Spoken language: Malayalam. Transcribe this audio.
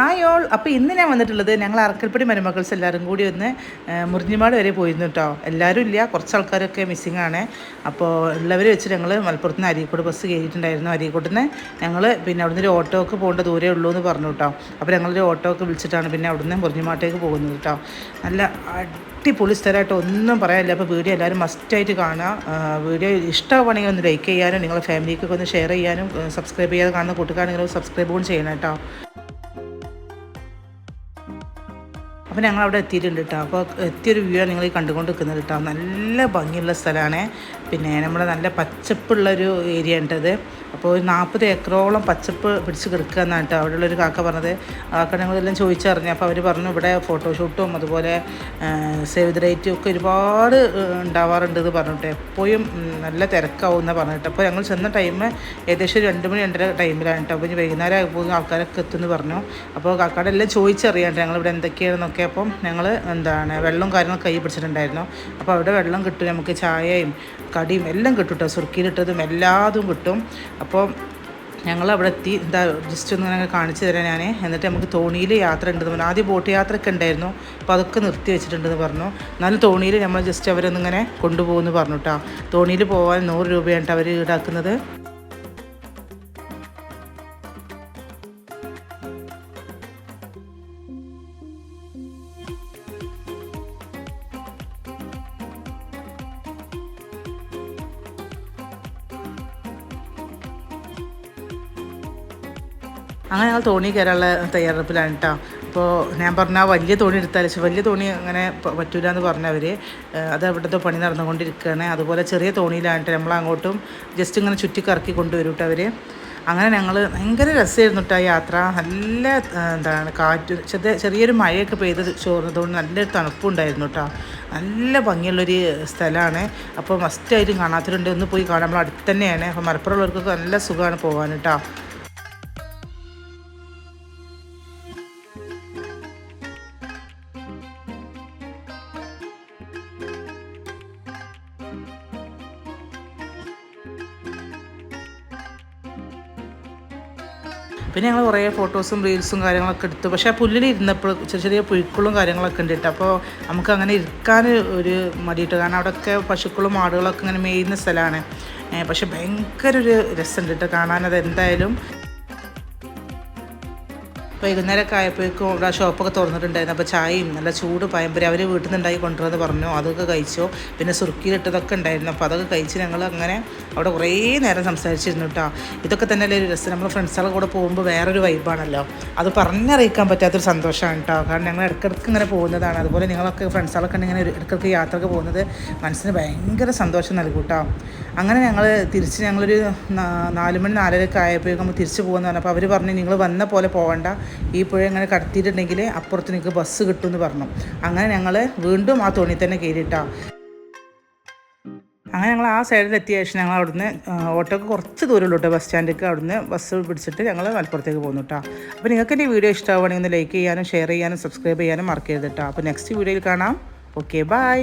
Hi all. അപ്പോൾ ഇന്ന് ഞാൻ വന്നിട്ടുള്ളത് ഞങ്ങൾ അറക്കൽപ്പടി മരുമക്കൾസ് എല്ലാവരും കൂടി ഒന്ന് മുറിഞ്ഞിമാട് വരെ പോയിരുന്നു കേട്ടോ. എല്ലാവരും ഇല്ല, കുറച്ച് ആൾക്കാരൊക്കെ മിസ്സിങ് ആണ്. അപ്പോൾ ഉള്ളവർ വെച്ച് ഞങ്ങൾ മലപ്പുറത്ത് നിന്ന് അരീക്കോട് ബസ് കയറിയിട്ടുണ്ടായിരുന്നു. അരീക്കോട്ട് നിന്ന് ഞങ്ങൾ പിന്നെ അവിടുന്ന് ഒരു ഓട്ടോക്ക് പോകേണ്ട ദൂരേ ഉള്ളൂ എന്ന് പറഞ്ഞു കേട്ടോ. അപ്പോൾ ഞങ്ങളൊരു ഓട്ടോക്ക് വിളിച്ചിട്ടാണ് പിന്നെ അവിടുന്ന് മുറിഞ്ഞിമാട്ടേക്ക് പോകുന്നത് കേട്ടോ. നല്ല അടിപൊളി സ്ഥലമായിട്ട് ഒന്നും പറയാനില്ല. അപ്പോൾ വീഡിയോ എല്ലാവരും മസ്റ്റായിട്ട് കാണുക. വീഡിയോ ഇഷ്ടമാണെങ്കിൽ ഒന്ന് ലൈക്ക് ചെയ്യാനും നിങ്ങളുടെ ഫാമിലിക്കൊക്കെ ഒന്ന് ഷെയർ ചെയ്യാനും സബ്സ്ക്രൈബ് ചെയ്യാതെ കാണുന്ന കൂട്ടുകാരാണെങ്കിൽ സബ്സ്ക്രൈബ് കൂടി ചെയ്യണം കേട്ടോ. അപ്പോൾ ഞങ്ങൾ അവിടെ എത്തിയിട്ടുണ്ട് കേട്ടോ. അപ്പോൾ എത്തിയൊരു വ്യൂ ആണ് നിങ്ങൾ ഈ കണ്ടുകൊണ്ട് നിൽക്കുന്നത് കേട്ടോ. നല്ല ഭംഗിയുള്ള സ്ഥലമാണ്. പിന്നെ നമ്മുടെ നല്ല പച്ചപ്പുള്ളൊരു ഏരിയ ഉണ്ടത്. അപ്പോൾ ഒരു 40 ഏക്കറോളം പച്ചപ്പ് പിടിച്ച് കിടക്കുക എന്നാണ് കേട്ടോ അവിടെയുള്ളൊരു കാക്ക പറഞ്ഞത്. കാക്ക ഞങ്ങളെല്ലാം ചോദിച്ചറിഞ്ഞു. അപ്പോൾ അവർ പറഞ്ഞു ഇവിടെ ഫോട്ടോഷൂട്ടും അതുപോലെ സേവ് ദ ഡേറ്റും ഒക്കെ ഒരുപാട് ഉണ്ടാവാറുണ്ട് എന്ന് പറഞ്ഞിട്ട് എപ്പോഴും നല്ല തിരക്കാവും എന്നാണ് പറഞ്ഞിട്ട്. അപ്പോൾ ഞങ്ങൾ ചെന്ന ടൈം ഏകദേശം 2 മണി 2:30 ടൈമിലാണ് കേട്ടോ. അപ്പോൾ ഇനി വൈകുന്നേരം ആകുമ്പോൾ ആൾക്കാരൊക്കെ എത്തുമെന്ന് പറഞ്ഞു. അപ്പോൾ കാക്കയുടെ എല്ലാം ചോദിച്ചറിയാണ്ട് ഞങ്ങളിവിടെ എന്തൊക്കെയാണെന്നൊക്കെ. അപ്പം ഞങ്ങൾ വെള്ളവും കാര്യങ്ങളൊക്കെ കൈ പിടിച്ചിട്ടുണ്ടായിരുന്നു. അപ്പോൾ അവിടെ വെള്ളം കിട്ടും, നമുക്ക് ചായയും കടിയും എല്ലാം കിട്ടും കേട്ടോ. സുർക്കിയിലിട്ടതും എല്ലാതും കിട്ടും. അപ്പോൾ ഞങ്ങൾ അവിടെ എത്തി. ജസ്റ്റ് ഒന്ന് അങ്ങനെ കാണിച്ചു തരാം ഞാൻ. എന്നിട്ട് നമുക്ക് തോണിയിൽ യാത്ര ഉണ്ടെന്ന് പറഞ്ഞു. ആദ്യം ബോട്ട് യാത്രയൊക്കെ ഉണ്ടായിരുന്നു, അപ്പോൾ അതൊക്കെ നിർത്തി വെച്ചിട്ടുണ്ടെന്ന് പറഞ്ഞു. എന്നാലും തോണിയിൽ നമ്മൾ ജസ്റ്റ് അവരൊന്നിങ്ങനെ കൊണ്ടുപോകുമെന്ന് പറഞ്ഞു കേട്ടോ. തോണിയിൽ പോകാൻ 100 രൂപയാണ് അവർ ഈടാക്കുന്നത്. അങ്ങനെ ഞങ്ങൾ തോണി കയറാനുള്ള തയ്യാറെടുപ്പിലാണ് കേട്ടോ. അപ്പോൾ ഞാൻ പറഞ്ഞാൽ വലിയ തോണി എടുത്താൽ വലിയ തോണി അങ്ങനെ പറ്റൂല എന്ന് പറഞ്ഞവർ അത് അവിടുത്തെ പണി നടന്നുകൊണ്ടിരിക്കുകയാണ്. അതുപോലെ ചെറിയ തോണിയിലായിട്ട് നമ്മളങ്ങോട്ടും ജസ്റ്റ് ഇങ്ങനെ ചുറ്റിക്കറക്കി കൊണ്ടുവരും കേട്ടോ അവർ. അങ്ങനെ ഞങ്ങൾ ഭയങ്കര രസമായിരുന്നു കേട്ടോ യാത്ര. നല്ല കാറ്റ്, ചെറിയൊരു മഴയൊക്കെ പെയ്ത് ചോർന്നതുകൊണ്ട് നല്ലൊരു തണുപ്പുണ്ടായിരുന്നു കേട്ടോ. നല്ല ഭംഗിയുള്ളൊരു സ്ഥലമാണ്. അപ്പോൾ മസ്റ്റായിട്ടും കാണാത്തവരുണ്ട്, ഒന്ന് പോയി കാണാം. നമ്മൾ അടുത്ത് തന്നെയാണ്. അപ്പോൾ മലപ്പുറം ഉള്ളവർക്കൊക്കെ നല്ല സുഖമാണ് പോകാൻ കേട്ടോ. പിന്നെ ഞങ്ങൾ കുറേ ഫോട്ടോസും റീൽസും കാര്യങ്ങളൊക്കെ എടുത്തു. പക്ഷേ ആ പുല്ലിൽ ഇരുന്നപ്പോൾ ചെറിയ ചെറിയ പുഴുക്കളും കാര്യങ്ങളൊക്കെ ഉണ്ട് കേട്ടോ. അപ്പോൾ നമുക്ക് അങ്ങനെ ഇരിക്കാൻ ഒരു മടിയിട്ട്, കാരണം അവിടെയൊക്കെ പശുക്കളും ആടുകളൊക്കെ ഇങ്ങനെ മേയുന്ന സ്ഥലമാണ്. പക്ഷേ ഭയങ്കര ഒരു രസമുണ്ട് കേട്ടോ കാണാനത്. എന്തായാലും വൈകുന്നേരമൊക്കെ ആയപ്പോഴേക്കും ഇവിടെ ആ ഷോപ്പൊക്കെ തുറന്നിട്ടുണ്ടായിരുന്നു. അപ്പോൾ ചായയും നല്ല ചൂട് പഴംപൊരി അവർ വീട്ടിൽ നിന്നുണ്ടായി കൊണ്ടുവന്ന് പറഞ്ഞു, അതൊക്കെ കഴിച്ചു. പിന്നെ സുർക്കിയിലിട്ടതൊക്കെ ഉണ്ടായിരുന്നു. അപ്പോൾ അതൊക്കെ കഴിച്ച് ഞങ്ങൾ അങ്ങനെ അവിടെ കുറേ നേരം സംസാരിച്ചിരുന്നു കേട്ടോ. ഇതൊക്കെ തന്നെയല്ലേ ഒരു രസം. നമ്മൾ ഫ്രണ്ട്സുകളുടെ കൂടെ പോകുമ്പോൾ വേറൊരു വൈബാണല്ലോ. അത് പറഞ്ഞറിയിക്കാൻ പറ്റാത്തൊരു സന്തോഷമാണ് കേട്ടോ. കാരണം ഞങ്ങൾ ഇടയ്ക്കിടയ്ക്ക് ഇങ്ങനെ പോകുന്നതാണ്. അതുപോലെ നിങ്ങളൊക്കെ ഫ്രണ്ട്സുകളൊക്കെ ഇങ്ങനെ ഇടയ്ക്കിടയ്ക്ക് യാത്രക്ക് പോകുന്നത് മനസ്സിന് ഭയങ്കര സന്തോഷം നൽകും കേട്ടോ. അങ്ങനെ ഞങ്ങൾ ഞങ്ങളൊരു 4 മണി 4:30 ആയപ്പോഴേക്കും നമ്മൾ തിരിച്ച് പോകുന്ന പറഞ്ഞു. അപ്പോൾ അവർ പറഞ്ഞു നിങ്ങൾ വന്ന പോലെ പോകണ്ട, ഈ പുഴ ഇങ്ങനെ കടത്തിയിട്ടുണ്ടെങ്കിൽ അപ്പുറത്ത് നിങ്ങൾക്ക് ബസ് കിട്ടുമെന്ന് പറഞ്ഞു. അങ്ങനെ ഞങ്ങൾ വീണ്ടും ആ തോണി തന്നെ കയറിയിട്ടാ. അങ്ങനെ ഞങ്ങൾ ആ സൈഡിലെത്തിയ ശേഷം ഞങ്ങൾ അവിടുന്ന് ഓട്ടോക്ക് കുറച്ച് ദൂരമുള്ളൂ കേട്ടോ ബസ് സ്റ്റാൻഡിലേക്ക്. അവിടുന്ന് ബസ് പിടിച്ചിട്ട് ഞങ്ങൾ മലപ്പുറത്തേക്ക് പോകുന്നു കേട്ടോ. അപ്പോൾ നിങ്ങൾക്ക് എൻ്റെ വീഡിയോ ഇഷ്ടമാവുകയാണെങ്കിൽ ഒന്ന് ലൈക്ക് ചെയ്യാനും ഷെയർ ചെയ്യാനും സബ്സ്ക്രൈബ് ചെയ്യാനും മറക്കരുത് കേട്ടോ. അപ്പോൾ നെക്സ്റ്റ് വീഡിയോയിൽ കാണാം. Okay, by.